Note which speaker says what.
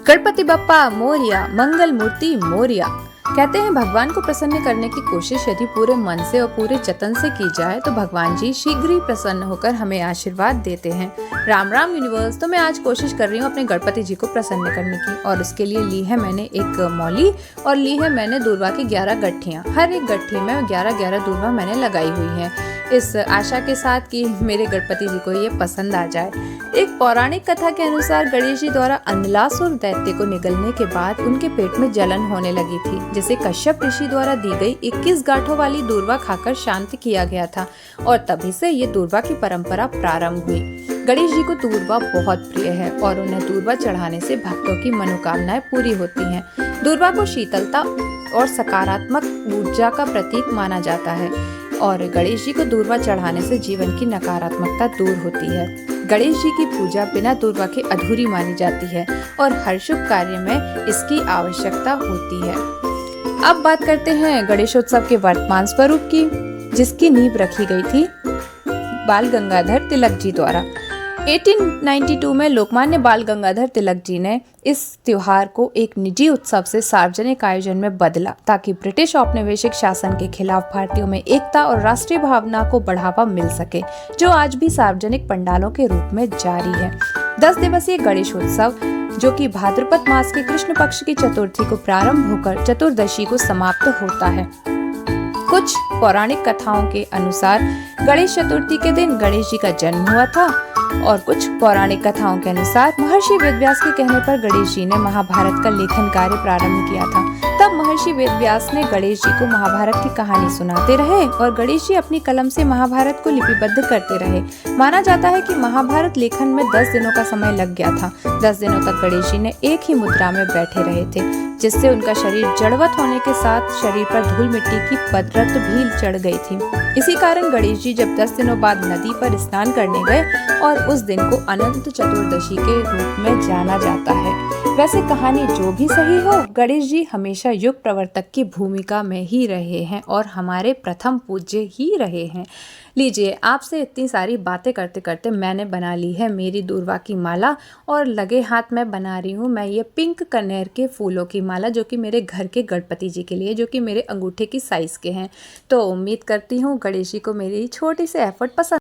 Speaker 1: गणपति बप्पा मोरया, मंगल मूर्ति मोरया। कहते हैं भगवान को प्रसन्न करने की कोशिश यदि पूरे मन से और पूरे जतन से की जाए तो भगवान जी शीघ्र ही प्रसन्न होकर हमें आशीर्वाद देते हैं। राम राम यूनिवर्स। तो मैं आज कोशिश कर रही हूँ अपने गणपति जी को प्रसन्न करने की, और उसके लिए ली है मैंने एक मौली और ली है मैंने दूर्वा की 11 गठियाँ। हर एक गठिये में 11-11 दूर्वा मैंने लगाई हुई है, इस आशा के साथ कि मेरे गणपति जी को ये पसंद आ जाए। एक पौराणिक कथा के अनुसार गणेश जी द्वारा अंधलासुर दैत्य को निगलने के बाद उनके पेट में जलन होने लगी थी, जिसे कश्यप ऋषि द्वारा दी गई 21 गांठों वाली दूर्वा खाकर शांत किया गया था, और तभी से ये दूर्वा की परंपरा प्रारंभ हुई। गणेश जी को दूर्वा बहुत प्रिय है और उन्हें दूर्वा चढ़ाने से भक्तों की मनोकामनाएं पूरी होती हैं। दूर्वा को शीतलता और सकारात्मक ऊर्जा का प्रतीक माना जाता है, और गणेश जी को दूर्वा चढ़ाने से जीवन की नकारात्मकता दूर होती है। गणेश जी की पूजा बिना दूर्वा के अधूरी मानी जाती है और हर शुभ कार्य में इसकी आवश्यकता होती है। अब बात करते हैं गणेशोत्सव के वर्तमान स्वरूप की, जिसकी नींव रखी गई थी बाल गंगाधर तिलक जी द्वारा। 1892 में लोकमान्य बाल गंगाधर तिलक जी ने इस त्योहार को एक निजी उत्सव से सार्वजनिक आयोजन में बदला, ताकि ब्रिटिश औपनिवेशिक शासन के खिलाफ भारतीयों में एकता और राष्ट्रीय भावना को बढ़ावा मिल सके, जो आज भी सार्वजनिक पंडालों के रूप में जारी है। 10 दिवसीय गणेशोत्सव, जो कि भाद्रपद मास के कृष्ण पक्ष की चतुर्थी को प्रारंभ होकर चतुर्दशी को समाप्त होता है। कुछ पौराणिक कथाओं के अनुसार गणेश चतुर्थी के दिन गणेश जी का जन्म हुआ था, और कुछ पौराणिक कथाओं के अनुसार महर्षि वेदव्यास के कहने पर गणेश जी ने महाभारत का लेखन कार्य प्रारंभ किया था। तब महर्षि वेदव्यास ने गणेश जी को महाभारत की कहानी सुनाते रहे और गणेश जी अपनी कलम से महाभारत को लिपिबद्ध करते रहे। माना जाता है कि महाभारत लेखन में 10 दिनों का समय लग गया था। 10 दिनों तक गणेश जी ने एक ही मुद्रा में बैठे रहे थे, जिससे उनका शरीर जड़वत होने के साथ शरीर पर धूल मिट्टी की परत भी चढ़ गई थी। इसी कारण गणेश जी जब 10 दिनों बाद नदी पर स्नान करने गए, और उस दिन को अनंत चतुर्दशी के रूप में जाना जाता है। वैसे कहानी जो भी सही हो, गणेश जी हमेशा युग प्रवर्तक की भूमिका में ही रहे हैं और हमारे प्रथम पूज्य ही रहे हैं। लीजिए, आपसे इतनी सारी बातें करते करते मैंने बना ली है मेरी दूर्वा की माला, और लगे हाथ में बना रही हूँ मैं ये पिंक कनेर के फूलों की माला, जो कि मेरे घर के गणपति जी के लिए, जो कि मेरे अंगूठे की साइज़ के हैं। तो उम्मीद करती हूँ गणेश जी को मेरी छोटी सी एफर्ट पसंद